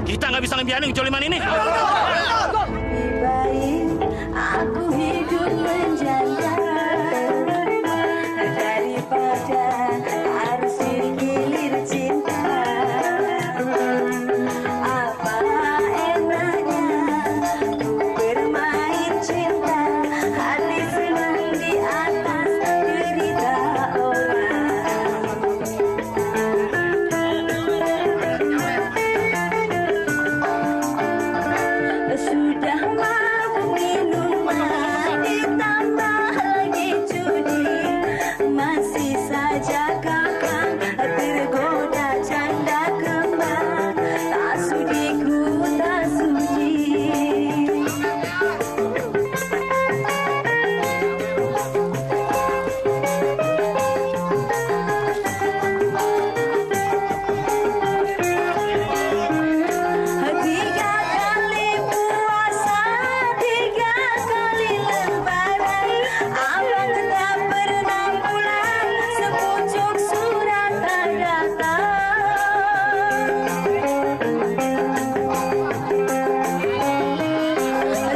Kita nggak bisa ngebiarin kejoliman ini. Lebih baik aku hidup menjanda daripada harus digilir cinta. Apa enaknya ku bermain cinta, hati senang di atas derita orang. Sudah mabuk minuman ditambah lagi judi, masih saja kakang tergoda canda kembang, tak sudi ku tak sudi. Tiga kali puasa, tiga kali lebaran, abang tak pernah pulang, sepucuk surat tak datang.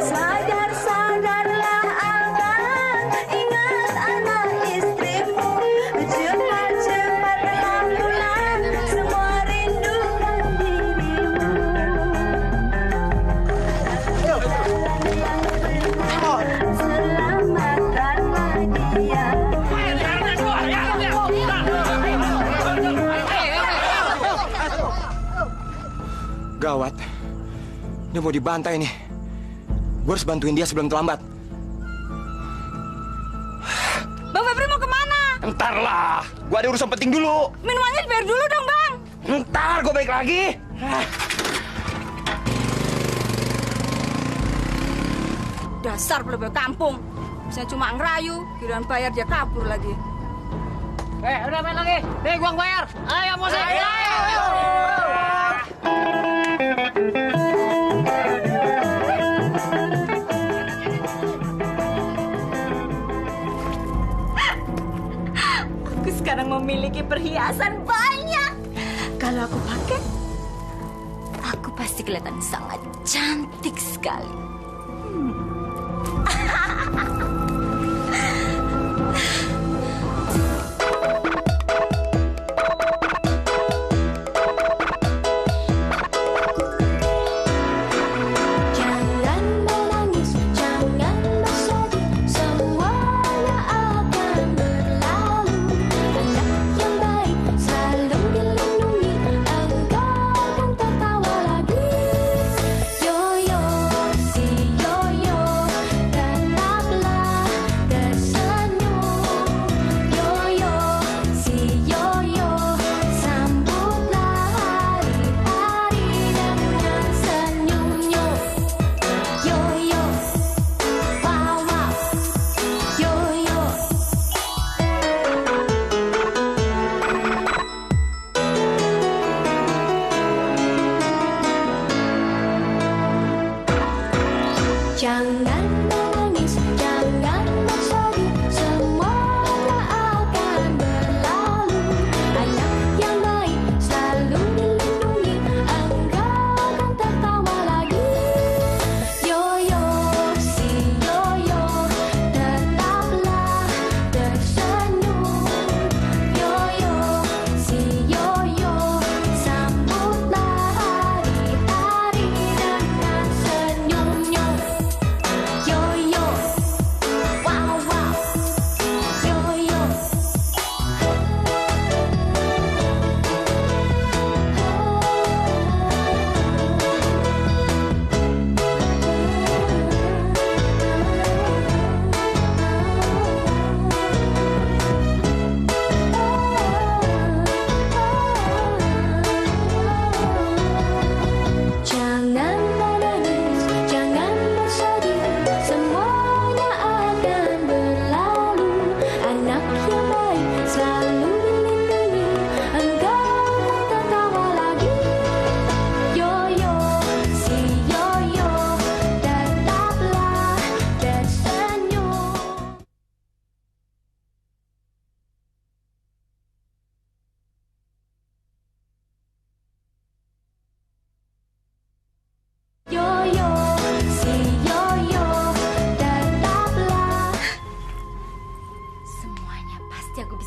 Sadar-sadarlah abang, ingat anak istrimu, cepat-cepatlah pulang, semua rindukan dirimu. Selamatkanlah dia. Gawat. Dia mau dibantai nih. Gue harus bantuin dia sebelum terlambat. Bang Febri mau kemana? Ntar lah. Gue ada urusan penting dulu. Minumannya dibayar dulu dong, Bang. Ntar gue balik lagi. Dasar plebeo kampung. Bisa cuma ngerayu, kirain bayar dia kabur lagi. Udah main lagi. Nih gua bayar. Ayo musik. Ayo. Aku sekarang memiliki perhiasan banyak. Kalau aku pakai, aku pasti kelihatan sangat cantik sekali. Jangan menangis, jangan bersedih, semuanya akan berlalu. Anak yang baik selalu dilindungi, engkau akan tertawa lagi. Yoyo, si yoyo, dan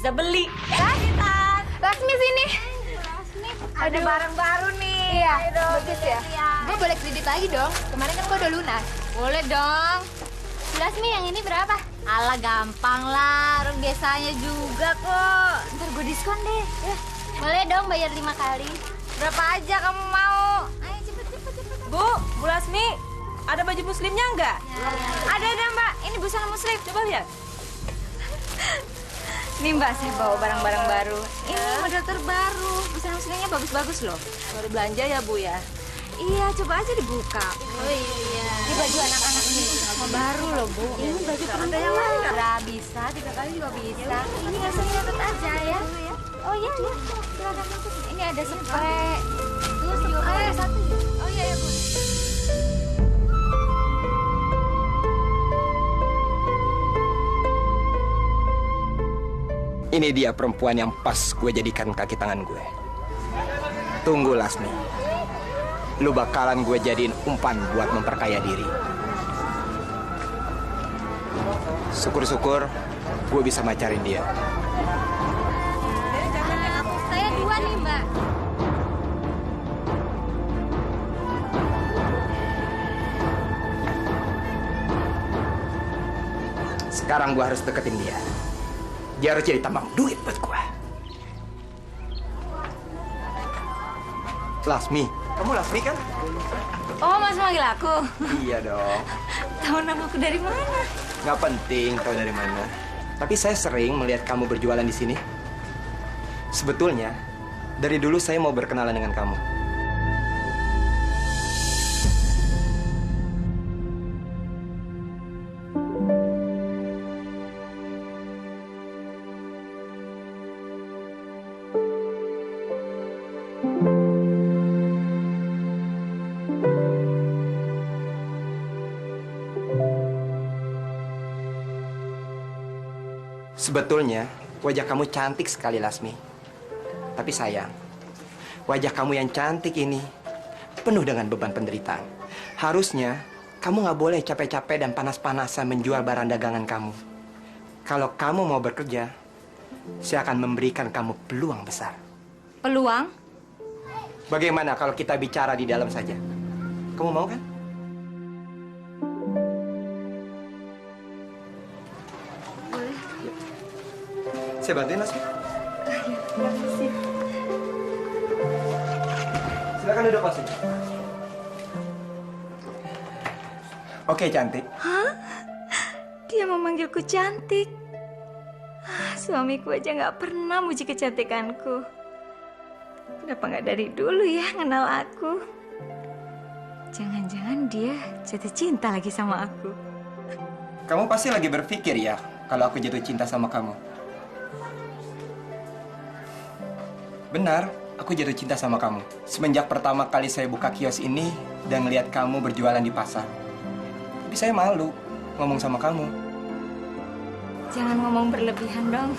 bisa beli. Lasmi sini. Ada barang baru nih. Iya, Ayo dong, bagus ya. Gue boleh kredit lagi dong. Kemarin kan gue udah lunas. Boleh dong. Lasmi yang ini berapa? Alah gampang lah, orang biasanya juga kok. Ntar gue diskon deh. Ya. Boleh dong bayar 5 kali. Berapa aja kamu mau? Ayo cepet. Bu Lasmi, ada baju muslimnya enggak? Ada Mbak, ini busana muslim, coba lihat. Nih Mbak, saya bawa barang-barang baru. Ini model terbaru, busana muslimnya bagus-bagus loh. Baru belanja ya Bu ya? Iya, coba aja dibuka. Oh iya. Ini baju anak-anak ini sama baru loh Bu. Ini baju penanda yang lain nggak? Bisa, 3 kali juga bisa. Ini langsung dapat aja ya. Oh iya, silakan masuk. Ini ada spray. Terus juga ada satu ya. Oh iya ya Bu. Ini dia perempuan yang pas gue jadikan kaki tangan gue. Tunggu Lasmi. Lu bakalan gue jadiin umpan buat memperkaya diri. Syukur-syukur gue bisa macarin dia. Saya 2 nih, Mbak. Sekarang gue harus deketin dia. Dia harus jadi tambang duit buat gue. Lasmi, kamu Lasmi kan? Oh, Mas manggil aku. Iya dong. Tahu namaku dari mana? Nggak penting tahu dari mana. Tapi saya sering melihat kamu berjualan di sini. Sebetulnya, dari dulu saya mau berkenalan dengan kamu. Sebetulnya, wajah kamu cantik sekali, Lasmi. Tapi sayang, wajah kamu yang cantik ini penuh dengan beban penderitaan. Harusnya, kamu nggak boleh capek-capek dan panas-panasan menjual barang dagangan kamu. Kalau kamu mau bekerja, saya akan memberikan kamu peluang besar. Peluang? Bagaimana kalau kita bicara di dalam saja? Kamu mau kan? Saya bantuin, Lasmi. Silakan duduk, Lasmi. Oke, cantik. Hah? Dia memanggilku cantik. Suamiku aja nggak pernah muji kecantikanku. Kenapa nggak dari dulu ya kenal aku? Jangan-jangan dia jatuh cinta lagi sama aku. Kamu pasti lagi berpikir ya, kalau aku jatuh cinta sama kamu. Benar, aku jatuh cinta sama kamu. Semenjak pertama kali saya buka kios ini dan ngeliat kamu berjualan di pasar. Tapi saya malu ngomong sama kamu. Jangan ngomong berlebihan dong.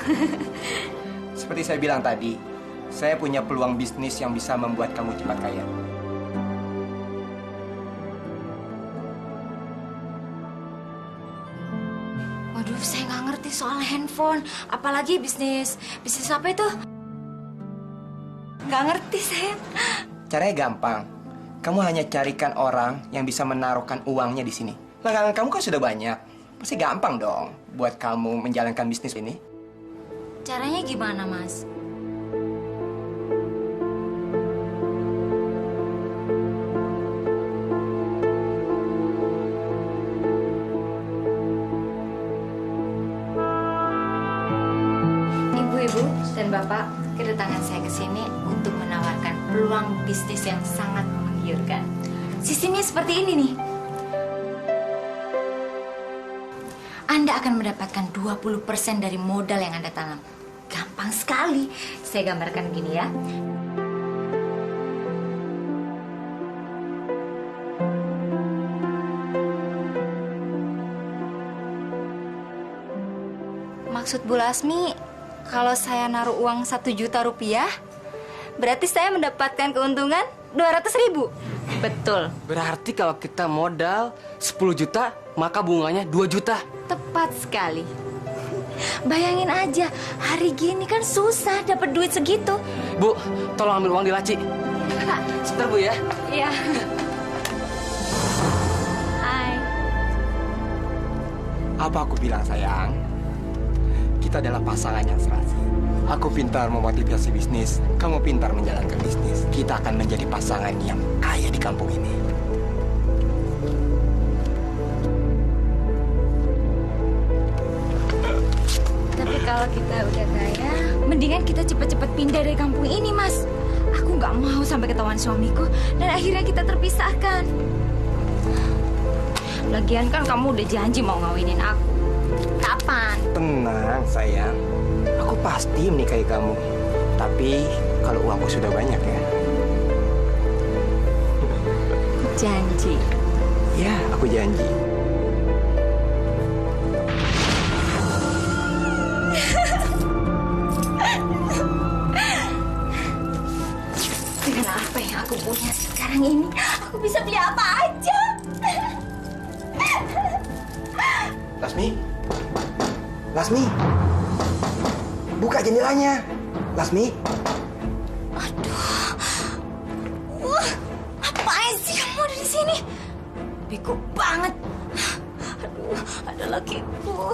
Seperti saya bilang tadi, saya punya peluang bisnis yang bisa membuat kamu cepat kaya. Waduh, saya nggak ngerti soal handphone. Apalagi bisnis apa itu? Nggak ngerti saya. Caranya gampang. Kamu hanya carikan orang yang bisa menaruhkan uangnya di sini. Langganan kamu kan sudah banyak. Pasti gampang dong buat kamu menjalankan bisnis ini. Caranya gimana, Mas? Ibu-ibu dan Bapak, kedatangan saya ke sini untuk menawarkan peluang bisnis yang sangat menggiurkan. Sistemnya seperti ini nih. Anda akan mendapatkan 20% dari modal yang Anda tanam. Gampang sekali. Saya gambarkan gini ya. Maksud Bu Lasmi, kalau saya naruh uang 1 juta rupiah, berarti saya mendapatkan keuntungan 200.000. Betul. Berarti kalau kita modal 10 juta, maka bunganya 2 juta. Tepat sekali. Bayangin aja, hari gini kan susah dapat duit segitu. Bu, tolong ambil uang di laci. Sebentar Bu ya. Iya. Hai. Apa aku bilang sayang? Kita adalah pasangan yang serasi. Aku pintar memotivasi bisnis, kamu pintar menjalankan bisnis. Kita akan menjadi pasangan yang kaya di kampung ini. Tapi kalau kita udah kaya, mendingan kita cepet-cepet pindah dari kampung ini, Mas. Aku nggak mau sampai ketahuan suamiku dan akhirnya kita terpisahkan. Lagian kan kamu udah janji mau ngawinin aku. Kapan? Tenang sayang, aku pasti menikahi kamu. Tapi kalau uangku sudah banyak ya. Janji. Ya, aku janji. Dengan apa yang aku punya sekarang ini, aku bisa beli apa aja. Lasmi, Lasmi, buka jendelanya, Lasmi. Aduh, wah, ngapain sih kamu ada di sini? Bego banget. Aduh, ada lakiku,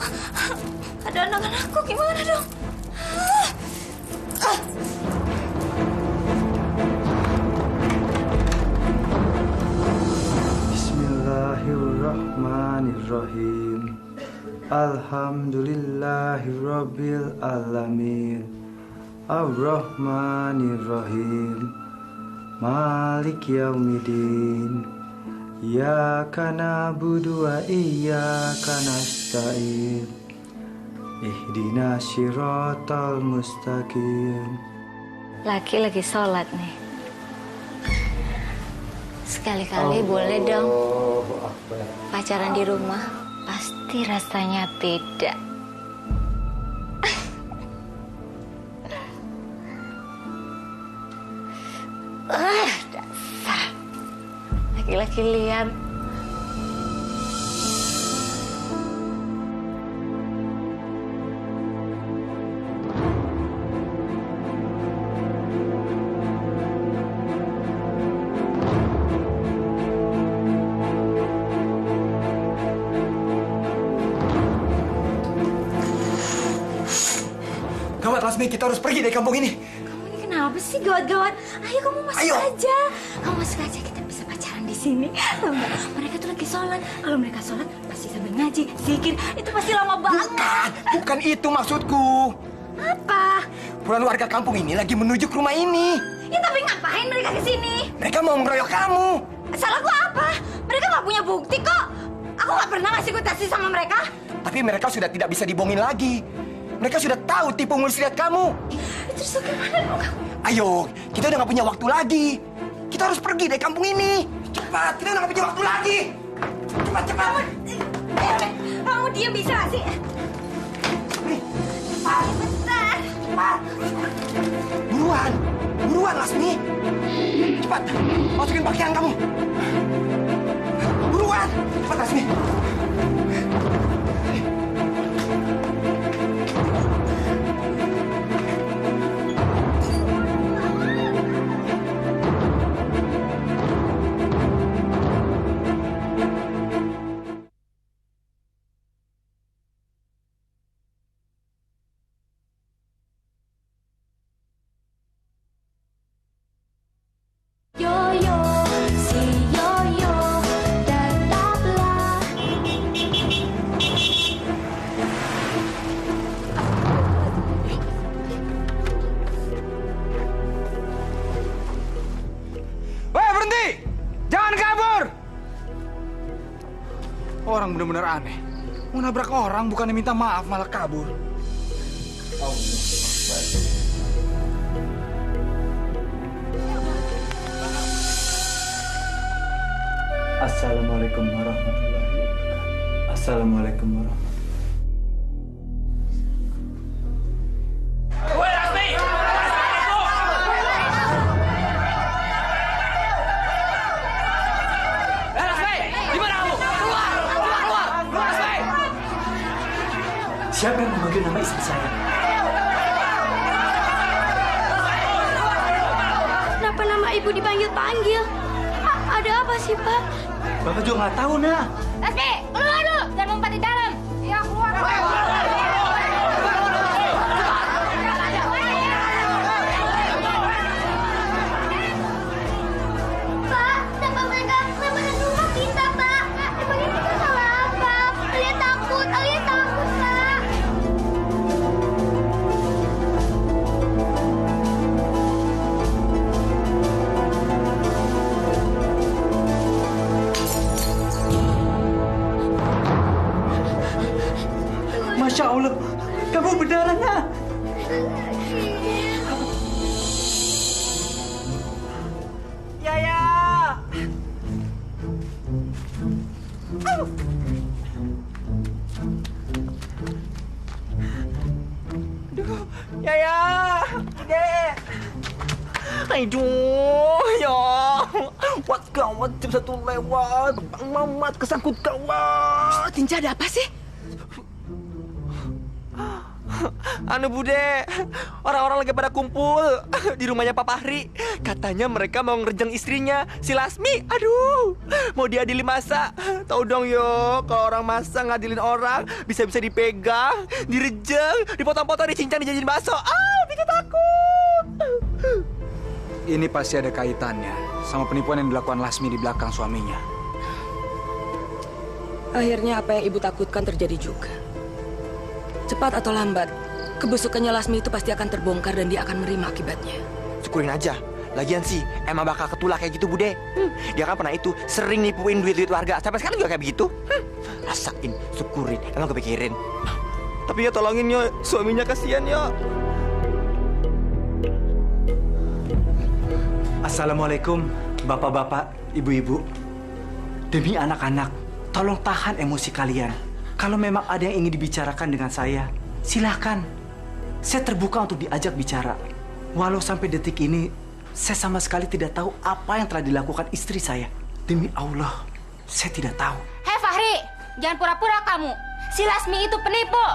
ada anak-anakku, gimana dong? Bismillahirrahmanirrahim. Alhamdulillahirabbil alamin. Ar-Rahmanirrahim. Maliki yaumiddin. Iyyaka na'budu wa iyyaka nasta'in. Ihdinas siratal mustaqim. Laki lagi sholat nih. Sekali-kali boleh dong pacaran di rumah. Pasti rasanya beda. Dasar laki-laki liar. Gawat Lasmi, kita harus pergi dari kampung ini. Kamu ini kenapa sih gawat-gawat? Ayo kamu masuk Ayo. aja. Kamu masuk aja, kita bisa pacaran di sini. Tahu nggak? Mereka tuh lagi sholat. Kalau mereka sholat pasti sambil ngaji, zikir. Itu pasti lama banget. Bukan itu maksudku. Apa? Puluhan warga kampung ini lagi menuju ke rumah ini. Ya tapi ngapain mereka ke sini? Mereka mau mengeroyok kamu. Salah gua apa? Mereka nggak punya bukti kok. Aku nggak pernah ngasih kutasi sama mereka. Tapi mereka sudah tidak bisa dibohongin lagi. Mereka sudah tahu tipu muslihat kamu. Terus gimana dong kamu? Ayo, kita udah nggak punya waktu lagi. Kita harus pergi dari kampung ini. Cepat, kita udah nggak punya waktu lagi. Cepat, cepat. Kamu diam bisa nggak sih? Cepat, Bentar. cepat. Buruan, buruan Lasmi. Cepat, masukin pakaian kamu. Buruan, cepat Lasmi. Yoyo, si Yoyo, tetaplah. Woi, berhenti! Jangan kabur! Orang benar-benar aneh. Mau nabrak orang bukannya minta maaf malah kabur. Assalamualaikum warahmatullahi wabarakatuh. Assalamualaikum warahmatullahi Woi, Lasmi! Lasmi, di mana kamu? Keluar, Lasmi! Siapa yang memanggil memanggil nama istri saya. Kenapa nama ibu dipanggil-panggil? Ada apa sih, Pak? Bapak juga nggak tahu, Nak. Lasmi, keluar lu! Jangan ngumpet di dalam! Ya, keluar! Pak, kenapa mereka rumah kita, Pak? Emangnya kita salah apa? Alia takut, Pak. Masya Allah, kamu berdarah, Nak. Yaya! Aduh, Yaya! Dek! Aduh, ya. Wat gawat, jam 1 lewat. Bang Mamat kesangkut gawat. Tinja, ada apa sih? Anu Bude, orang-orang lagi pada kumpul di rumahnya Pak Fahri. Katanya mereka mau ngerjang istrinya, si Lasmi. Aduh, mau diadili masa. Tahu dong yo, kalau orang masa ngadilin orang bisa-bisa dipegang, direjeng, dipotong-potong, dicincang, dijadiin bakso. Bikin takut. Ini pasti ada kaitannya sama penipuan yang dilakukan Lasmi di belakang suaminya. Akhirnya apa yang ibu takutkan terjadi juga. Cepat atau lambat, kebusukannya Lasmi itu pasti akan terbongkar dan dia akan menerima akibatnya. Syukurin aja. Lagian sih, emang bakal ketulak kayak gitu, Bude. Dia kan pernah itu sering nipuin duit-duit warga. Sampai sekarang juga kayak begitu. Rasain, syukurin. Emang kepikirin. Tapi ya tolongin ya, suaminya kasihan ya. Assalamualaikum, bapak-bapak, ibu-ibu. Demi anak-anak, tolong tahan emosi kalian. Kalau memang ada yang ingin dibicarakan dengan saya, silakan. Saya terbuka untuk diajak bicara. Walau sampai detik ini, saya sama sekali tidak tahu apa yang telah dilakukan istri saya. Demi Allah, saya tidak tahu. Hei Fahri, jangan pura-pura kamu. Si Lasmi itu penipu.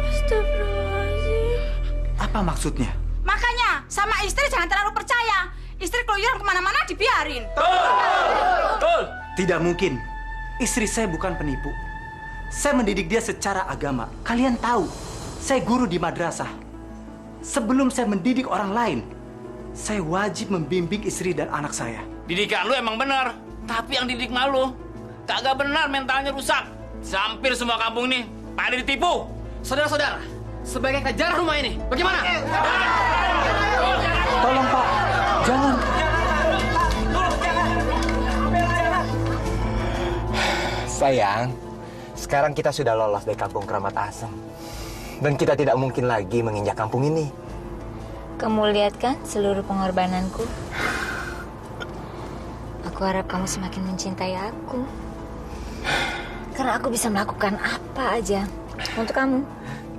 Astagfirullahaladzim. Apa maksudnya? Makanya, sama istri jangan terlalu percaya. Istri keluyuran kemana-mana dibiarin. Tidak mungkin. Istri saya bukan penipu. Saya mendidik dia secara agama. Kalian tahu, saya guru di madrasah. Sebelum saya mendidik orang lain, saya wajib membimbing istri dan anak saya. Didikan lu emang benar, tapi yang didik malu kagak benar, mentalnya rusak. Hampir semua kampung ini pada ditipu. Saudara-saudara, sebagai kejar rumah ini, bagaimana? Tolong Pak, jangan. Sayang, sekarang kita sudah lolos dari kampung Keramat Asem. Dan kita tidak mungkin lagi menginjak kampung ini. Kamu lihat kan seluruh pengorbananku? Aku harap kamu semakin mencintai aku. Karena aku bisa melakukan apa aja untuk kamu.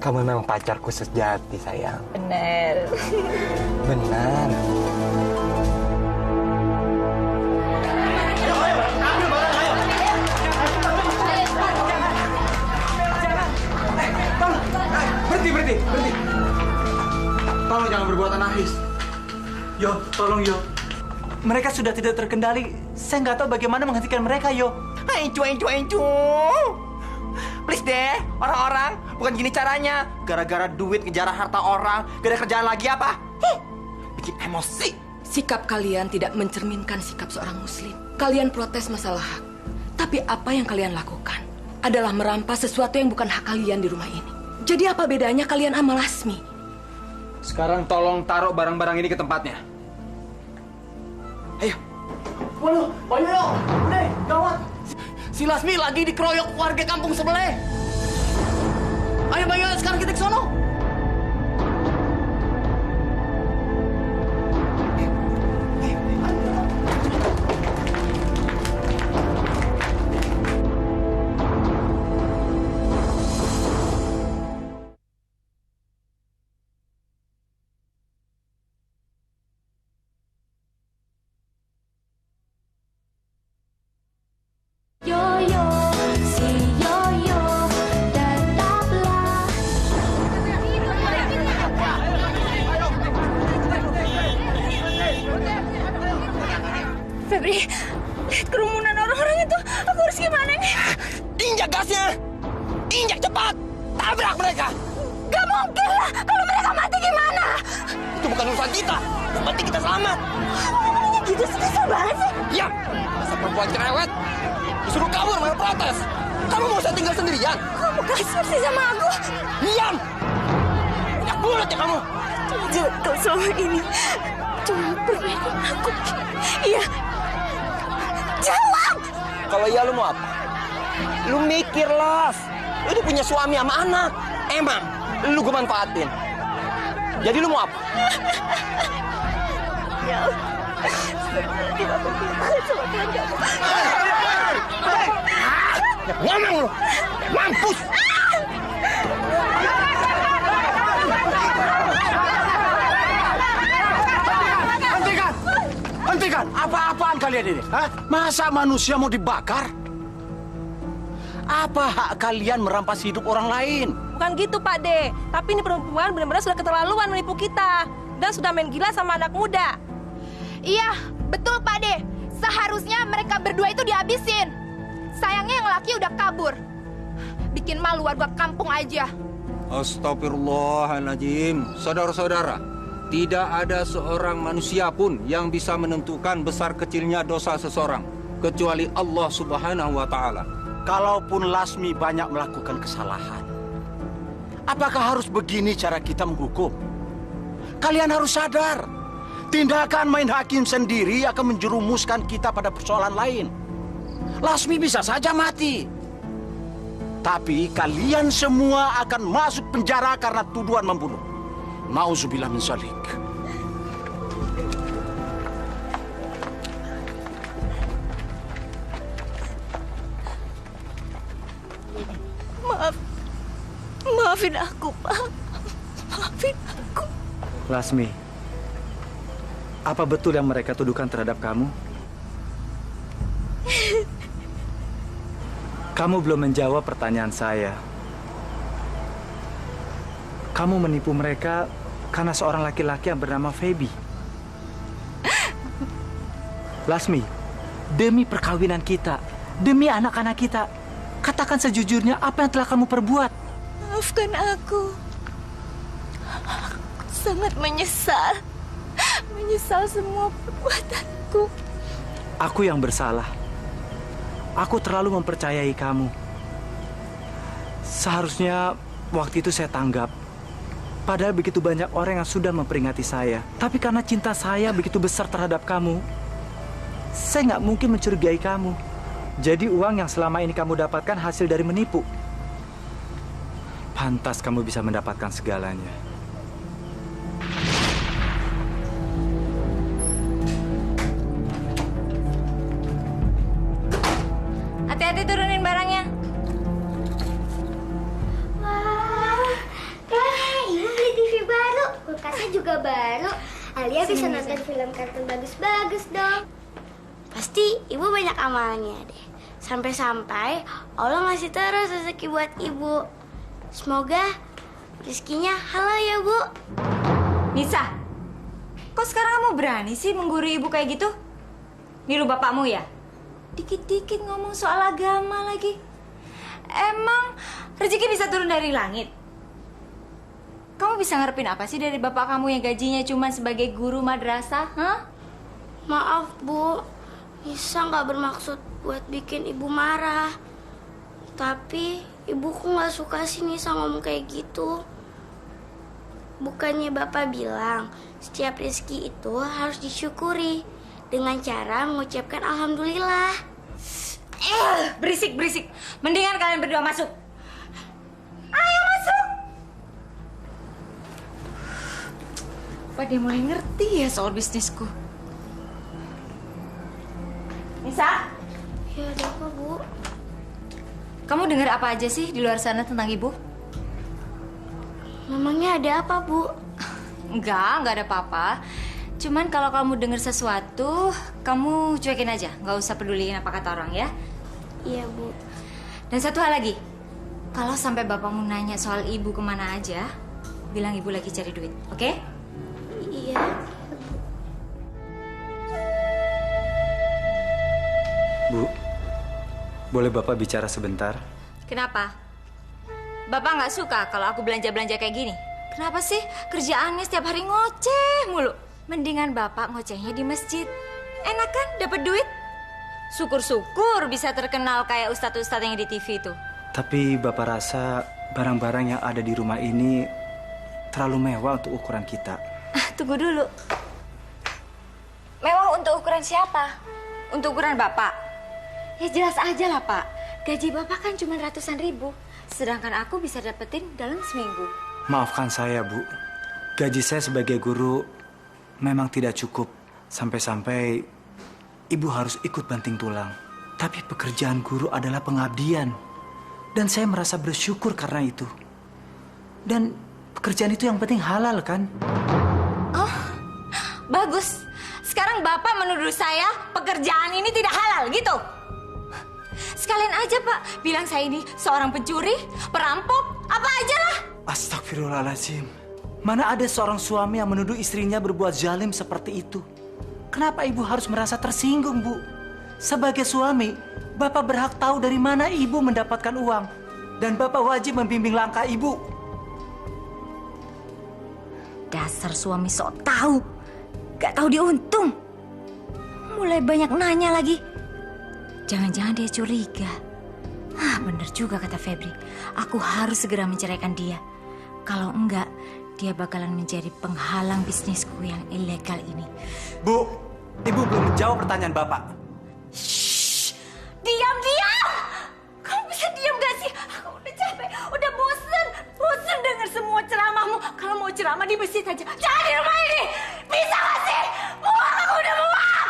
Kamu memang pacarku sejati, sayang. Benar. Benar. Berhenti. Tolong jangan berbuat anarkis. Yo, tolong Yo. Mereka sudah tidak terkendali. Saya nggak tahu bagaimana menghentikan mereka, Yo. Encu. Please deh, orang-orang. Bukan gini caranya. Gara-gara duit ngejarah harta orang. Gak ada kerjaan lagi apa? Bikin emosi. Sikap kalian tidak mencerminkan sikap seorang muslim. Kalian protes masalah hak. Tapi apa yang kalian lakukan adalah merampas sesuatu yang bukan hak kalian di rumah ini. Jadi apa bedanya kalian sama Lasmi? Sekarang tolong taruh barang-barang ini ke tempatnya. Ayo. Waduh, udah, gawat. Si Lasmi lagi dikeroyok warga kampung sebelah. Ayo, sekarang kita ke sono. Yo, si yo. kehidupan kita. Yang penting kita selamat. Ngomongnya gitu sih, kesel banget sih. Diam! Masa perempuan cerewet. Disuruh kabur malah protes. Kamu mau saya tinggal sendirian? Kamu kasar sih sama aku. Diam! Banyak mulut ya kamu. Jangan kau selama ini cuma permainan aku. Iya. Jawab! Kalau iya lu mau apa? Lu mikir, Las. Lu udah punya suami sama anak. Emang lu gue manfaatin. Jadi lu mau apa? Ya ngomong lu! Mampus! Hentikan! Hentikan! Apa-apaan kalian ini? Hah? Masa manusia mau dibakar? Apa hak kalian merampas hidup orang lain? Bukan gitu, Pak De. Tapi ini perempuan benar-benar sudah keterlaluan menipu kita. Dan sudah main gila sama anak muda. Iya, betul Pak De. Seharusnya mereka berdua itu dihabisin. Sayangnya yang laki udah kabur. Bikin malu warga kampung aja. Astagfirullahaladzim. Saudara-saudara, tidak ada seorang manusia pun yang bisa menentukan besar kecilnya dosa seseorang, kecuali Allah Subhanahu wa Ta'ala. Kalaupun Lasmi banyak melakukan kesalahan, apakah harus begini cara kita menghukum? Kalian harus sadar, tindakan main hakim sendiri akan menjerumuskan kita pada persoalan lain. Lasmi bisa saja mati. Tapi kalian semua akan masuk penjara karena tuduhan membunuh. Nauzubillah min dzalik. Maafin aku, Pak. Maafin aku. Lasmi, apa betul yang mereka tuduhkan terhadap kamu? Kamu belum menjawab pertanyaan saya. Kamu menipu mereka karena seorang laki-laki yang bernama Feby. Lasmi, demi perkawinan kita, demi anak-anak kita, katakan sejujurnya apa yang telah kamu perbuat. Maafkan aku. Aku sangat menyesal. Menyesal semua perbuatanku. Aku yang bersalah. Aku terlalu mempercayai kamu. Seharusnya waktu itu saya tanggap. Padahal begitu banyak orang yang sudah memperingati saya. Tapi karena cinta saya begitu besar terhadap kamu, saya nggak mungkin mencurigai kamu. Jadi uang yang selama ini kamu dapatkan hasil dari menipu. Pantas kamu bisa mendapatkan segalanya. Hati-hati turunin barangnya. Wah, Ibu beli TV baru. Kulkasnya juga baru. Alia bisa nonton film kartun bagus-bagus dong. Pasti Ibu banyak amalnya deh. Sampai-sampai Allah ngasih terus rezeki buat Ibu. Semoga rezekinya halal ya, Bu. Nisa, kok sekarang kamu berani sih menggurui ibu kayak gitu? Niru bapakmu ya? Dikit-dikit ngomong soal agama lagi. Emang rezeki bisa turun dari langit? Kamu bisa ngarepin apa sih dari bapak kamu yang gajinya cuma sebagai guru madrasah? Hah? Maaf, Bu. Nisa nggak bermaksud buat bikin Ibu marah. Tapi Ibuku nggak suka sih Nisa ngomong kayak gitu. Bukannya Bapak bilang setiap rezeki itu harus disyukuri dengan cara mengucapkan alhamdulillah. Berisik. Mendingan kalian berdua masuk. Ayo masuk. Apa dia mulai ngerti ya soal bisnisku? Nisa? Ya ada apa, Bu? Kamu dengar apa aja sih di luar sana tentang ibu? Memangnya ada apa, Bu? Enggak ada apa-apa. Cuman kalau kamu dengar sesuatu, kamu cuekin aja. Nggak usah peduliin apa kata orang ya. Iya, Bu. Dan satu hal lagi. Kalau sampai bapakmu nanya soal ibu kemana aja, bilang ibu lagi cari duit, oke? Iya. Bu, boleh Bapak bicara sebentar? Kenapa? Bapak nggak suka kalau aku belanja-belanja kayak gini? Kenapa sih kerjaannya setiap hari ngoceh mulu? Mendingan Bapak ngocehnya di masjid. Enak kan dapat duit? Syukur-syukur bisa terkenal kayak ustadz-ustadz yang di TV itu. Tapi Bapak rasa barang-barang yang ada di rumah ini terlalu mewah untuk ukuran kita. Tunggu dulu. Mewah untuk ukuran siapa? Untuk ukuran Bapak? Ya jelas aja lah Pak. Gaji Bapak kan cuma ratusan ribu. Sedangkan aku bisa dapetin dalam seminggu. Maafkan saya, Bu. Gaji saya sebagai guru memang tidak cukup. Sampai-sampai Ibu harus ikut banting tulang. Tapi pekerjaan guru adalah pengabdian. Dan saya merasa bersyukur karena itu. Dan pekerjaan itu yang penting halal, kan? Oh, bagus. Sekarang Bapak menuduh saya pekerjaan ini tidak halal, gitu? Sekalian aja, Pak. Bilang saya ini seorang pencuri, perampok, apa aja lah. Astagfirullahaladzim. Mana ada seorang suami yang menuduh istrinya berbuat zalim seperti itu? Kenapa Ibu harus merasa tersinggung, Bu? Sebagai suami, Bapak berhak tahu dari mana Ibu mendapatkan uang. Dan Bapak wajib membimbing langkah Ibu. Dasar suami sok tahu. Gak tahu dia untung. Mulai banyak nanya lagi. Jangan-jangan dia curiga. Bener juga kata Febri. Aku harus segera menceraikan dia. Kalau enggak, dia bakalan menjadi penghalang bisnisku yang ilegal ini. Bu, Ibu belum menjawab pertanyaan Bapak. Shh, diam! Kamu bisa diam gak sih? Aku udah capek, udah bosen dengar semua ceramahmu. Kalau mau ceramah di masjid aja, jangan di rumah ini. Bisa gak sih? Muak, aku udah muak.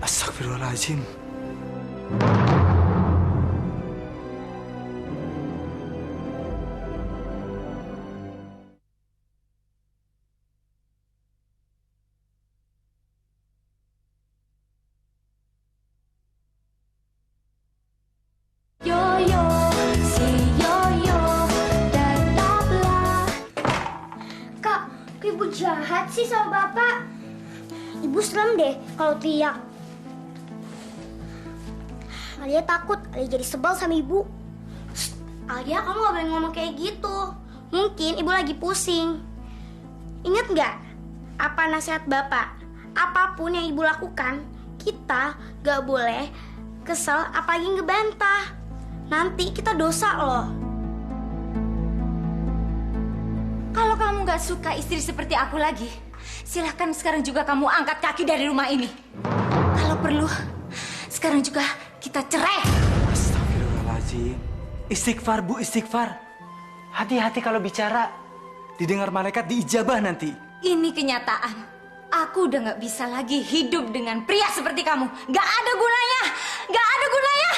Astagfirullahaladzim. Jahat sih sama Bapak. Ibu serem deh kalau teriak. Alia takut, Alia jadi sebel sama Ibu. Alia, kamu gak boleh ngomong kayak gitu. Mungkin Ibu lagi pusing. Ingat gak apa nasihat Bapak? Apapun yang Ibu lakukan, kita gak boleh kesel apalagi ngebantah. Nanti kita dosa loh. Kalau kamu gak suka istri seperti aku lagi, silahkan sekarang juga kamu angkat kaki dari rumah ini. Kalau perlu, sekarang juga kita cerai. Astagfirullahaladzim. Istighfar, Bu, istighfar. Hati-hati kalau bicara. Didengar malaikat diijabah nanti. Ini kenyataan. Aku udah gak bisa lagi hidup dengan pria seperti kamu. Gak ada gunanya. Gak ada gunanya.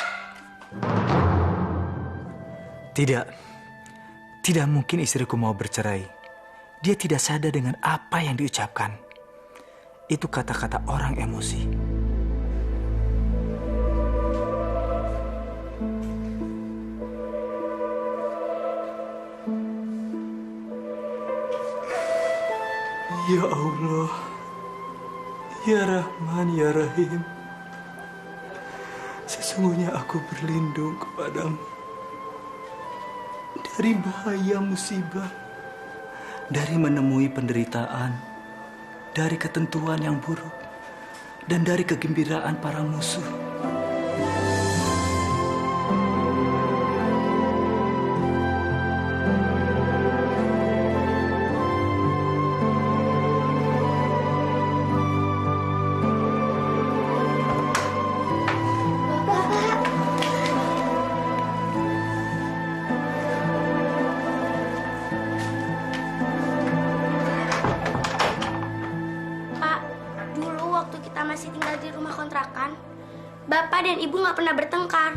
Tidak mungkin istriku mau bercerai. Dia tidak sadar dengan apa yang diucapkan. Itu kata-kata orang emosi. Ya Allah, Ya Rahman, Ya Rahim. Sesungguhnya aku berlindung kepadamu dari bahaya musibah, dari menemui penderitaan, dari ketentuan yang buruk, dan dari kegembiraan para musuh. Bapak dan Ibu gak pernah bertengkar.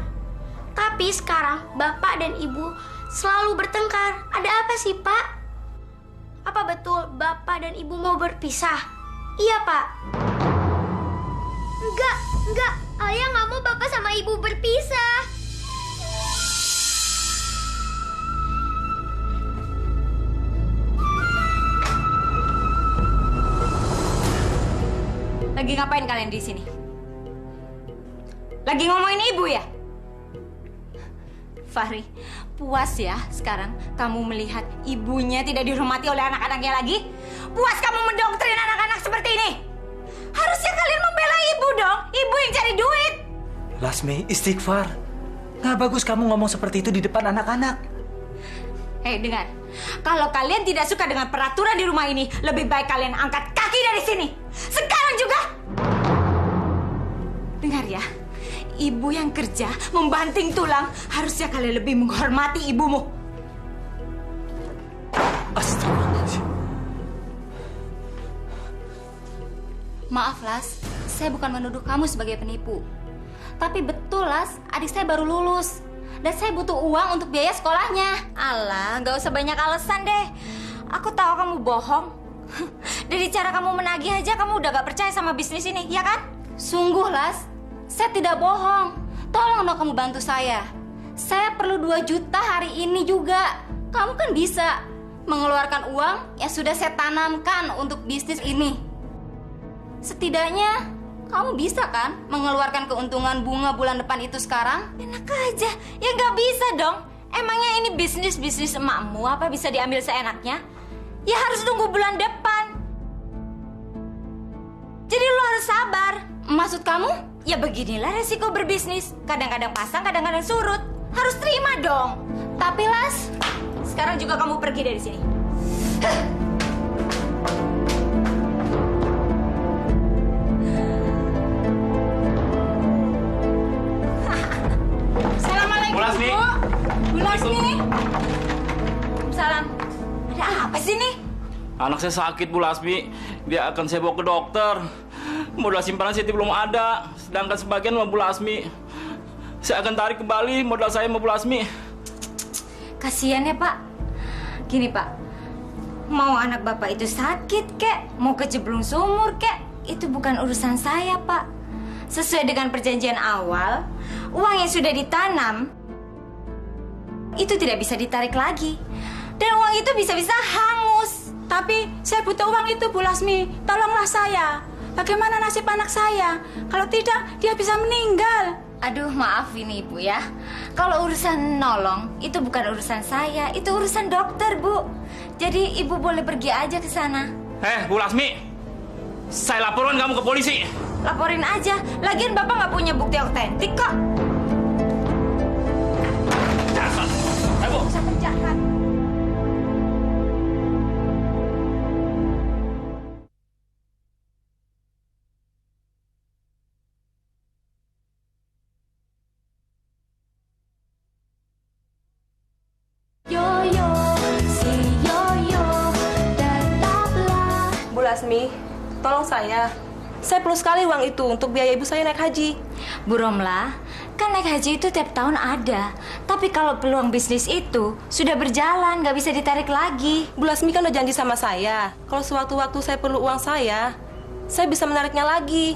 Tapi sekarang Bapak dan Ibu selalu bertengkar. Ada apa sih, Pak? Apa betul Bapak dan Ibu mau berpisah? Iya, Pak. Enggak. Alia gak mau Bapak sama Ibu berpisah. Lagi ngapain kalian di sini? Lagi ngomongin Ibu ya? Fahri, puas ya sekarang kamu melihat ibunya tidak dihormati oleh anak-anaknya lagi? Puas kamu mendoktrin anak-anak seperti ini? Harusnya kalian membela ibu dong, ibu yang cari duit. Lasmi, istighfar. Nggak bagus kamu ngomong seperti itu di depan anak-anak. Hei, dengar. Kalau kalian tidak suka dengan peraturan di rumah ini, lebih baik kalian angkat kaki dari sini. Sekarang juga. Dengar ya, ibu yang kerja membanting tulang, harusnya kalian lebih menghormati ibumu. Astagfirullahaladzim. Maaf, Las. Saya bukan menuduh kamu sebagai penipu. Tapi betul, Las. Adik saya baru lulus. Dan saya butuh uang untuk biaya sekolahnya. Alah, nggak usah banyak alasan deh. Aku tahu kamu bohong. Dari cara kamu menagih aja kamu udah gak percaya sama bisnis ini, ya kan? Sungguh, Las. Saya tidak bohong. Tolong dong kamu bantu saya. Saya perlu 2 juta hari ini juga. Kamu kan bisa mengeluarkan uang yang sudah saya tanamkan untuk bisnis ini. Setidaknya kamu bisa kan mengeluarkan keuntungan bunga bulan depan itu sekarang? Enak aja. Ya nggak bisa dong. Emangnya ini bisnis emakmu apa bisa diambil seenaknya? Ya harus tunggu bulan depan. Jadi lo harus sabar. Maksud kamu? Ya beginilah resiko berbisnis. Kadang-kadang pasang, kadang-kadang surut. Harus terima dong. Tapi Las, sekarang juga kamu pergi dari sini. Assalamualaikum, Bu Lasmi. Bu Lasmi. Salam. Ada apa sih nih? Anak saya sakit, Bu Lasmi. Dia akan saya bawa ke dokter. Modal simpanan Siti belum ada. Sedangkan sebagian sama Bu Lasmi. Saya akan tarik kembali modal saya sama Bu Lasmi. Kasian ya, Pak. Gini, Pak. Mau anak Bapak itu sakit, kek. Mau kecemplung sumur, kek. Itu bukan urusan saya, Pak. Sesuai dengan perjanjian awal, uang yang sudah ditanam itu tidak bisa ditarik lagi. Dan uang itu bisa-bisa hangus. Tapi saya butuh uang itu, Bu Lasmi. Tolonglah saya. Bagaimana nasib anak saya? Kalau tidak, dia bisa meninggal. Aduh, maaf ini Ibu ya. Kalau urusan nolong, itu bukan urusan saya. Itu urusan dokter, Bu. Jadi Ibu boleh pergi aja ke sana. Bu Lasmi, saya laporkan kamu ke polisi. Laporin aja. Lagian Bapak nggak punya bukti otentik kok. Dasar. Bu. Bisa penjahat. Lasmi, tolong saya. Saya perlu sekali uang itu untuk biaya ibu saya naik haji. Bu Romla, kan naik haji itu tiap tahun ada. Tapi kalau peluang bisnis itu sudah berjalan, nggak bisa ditarik lagi. Bu Lasmi kan udah janji sama saya. Kalau sewaktu-waktu saya perlu uang saya bisa menariknya lagi.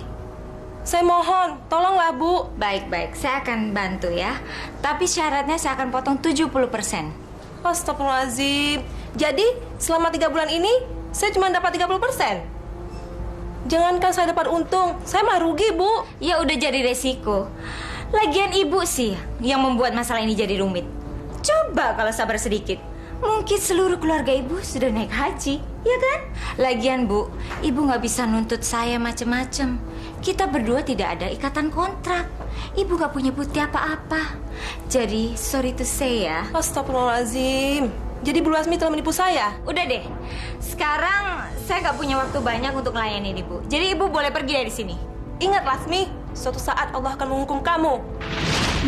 Saya mohon, tolonglah Bu. Baik-baik, saya akan bantu ya. Tapi syaratnya saya akan potong 70%. Astagfirullahaladzim. Jadi selama 3 bulan ini saya cuma dapat 30%. Jangankan saya dapat untung, saya malah rugi, Bu. Ya udah jadi resiko. Lagian Ibu sih yang membuat masalah ini jadi rumit. Coba kalau sabar sedikit, mungkin seluruh keluarga Ibu sudah naik haji, ya kan? Lagian Bu, Ibu nggak bisa nuntut saya macem-macem. Kita berdua tidak ada ikatan kontrak. Ibu nggak punya bukti apa-apa. Jadi sorry to say ya. Astagfirullahaladzim. Jadi Bu Lasmi telah menipu saya? Udah deh. Sekarang saya nggak punya waktu banyak untuk melayani Ibu. Jadi Ibu boleh pergi dari sini. Ingat Lasmi, suatu saat Allah akan menghukum kamu.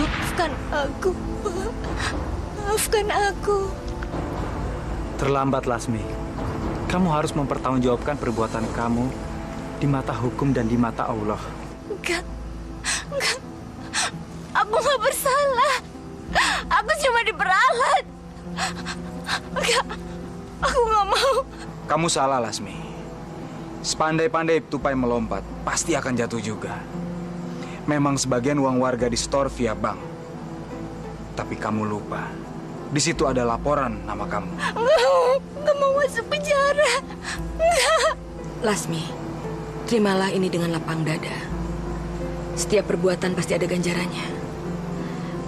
Maafkan aku. Maafkan aku. Terlambat, Lasmi. Kamu harus mempertanggungjawabkan perbuatan kamu di mata hukum dan di mata Allah. Enggak. Aku nggak bersalah. Aku cuma diperalat. Enggak. Aku nggak mau. Kamu salah, Lasmi. Sepandai-pandai tupai melompat, pasti akan jatuh juga. Memang sebagian uang warga disetor via bank. Tapi kamu lupa. Di situ ada laporan nama kamu. Nggak mau masuk penjara. Enggak. Lasmi, terimalah ini dengan lapang dada. Setiap perbuatan pasti ada ganjarannya.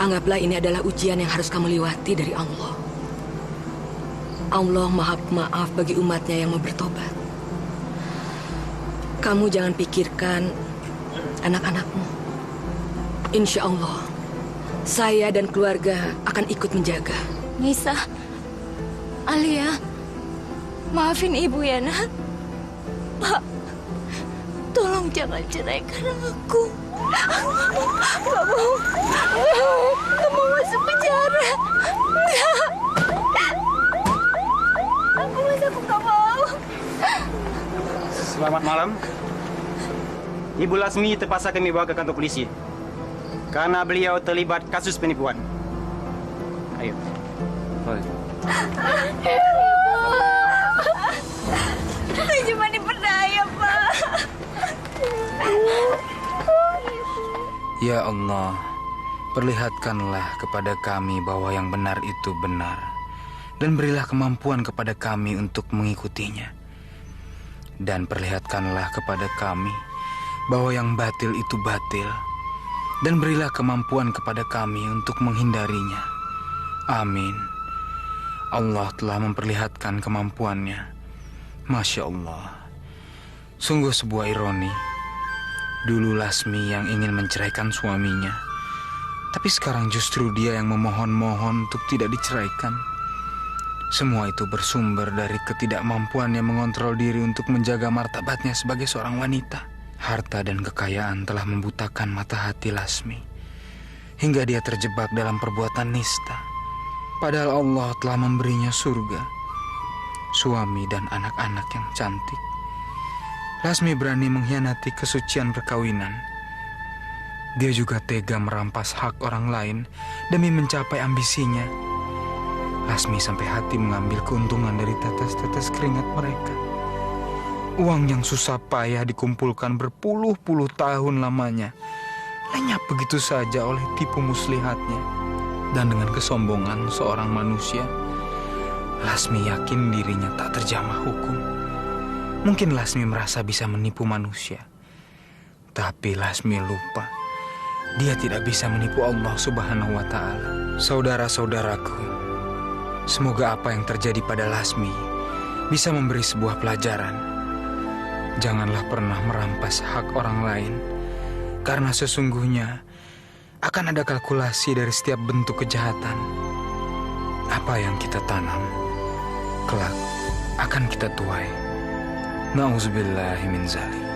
Anggaplah ini adalah ujian yang harus kamu lewati dari Allah. Allah Maha Pemaaf bagi umatnya yang mau bertobat. Kamu jangan pikirkan anak-anakmu. Insya Allah, saya dan keluarga akan ikut menjaga. Nisa, Alia, maafin ibu ya nak. Pak, tolong jangan ceraikan aku. Kamu masuk penjara. Aku nggak mau. Selamat malam. Ibu Lasmi terpaksa kami bawa ke kantor polisi karena beliau terlibat kasus penipuan. Ayo. Ibu, cuma diperdaya, Pak. Ya Allah, perlihatkanlah kepada kami bahwa yang benar itu benar, dan berilah kemampuan kepada kami untuk mengikutinya. Dan perlihatkanlah kepada kami bahwa yang batil itu batil, dan berilah kemampuan kepada kami untuk menghindarinya. Amin. Allah telah memperlihatkan kemampuannya. Masya Allah. Sungguh sebuah ironi. Dulu Lasmi yang ingin menceraikan suaminya, tapi sekarang justru dia yang memohon-mohon untuk tidak diceraikan. Semua itu bersumber dari ketidakmampuannya mengontrol diri untuk menjaga martabatnya sebagai seorang wanita. Harta dan kekayaan telah membutakan mata hati Lasmi, hingga dia terjebak dalam perbuatan nista. Padahal Allah telah memberinya surga, suami dan anak-anak yang cantik. Lasmi berani mengkhianati kesucian perkawinan. Dia juga tega merampas hak orang lain demi mencapai ambisinya. Lasmi sampai hati mengambil keuntungan dari tetes-tetes keringat mereka. Uang yang susah payah dikumpulkan berpuluh-puluh tahun lamanya lenyap begitu saja oleh tipu muslihatnya. Dan dengan kesombongan seorang manusia, Lasmi yakin dirinya tak terjamah hukum. Mungkin Lasmi merasa bisa menipu manusia, tapi Lasmi lupa dia tidak bisa menipu Allah Subhanahu wa Ta'ala. Saudara-saudaraku, semoga apa yang terjadi pada Lasmi bisa memberi sebuah pelajaran. Janganlah pernah merampas hak orang lain, karena sesungguhnya akan ada kalkulasi dari setiap bentuk kejahatan. Apa yang kita tanam, kelak akan kita tuai. Na'udzubillahi min dzalik.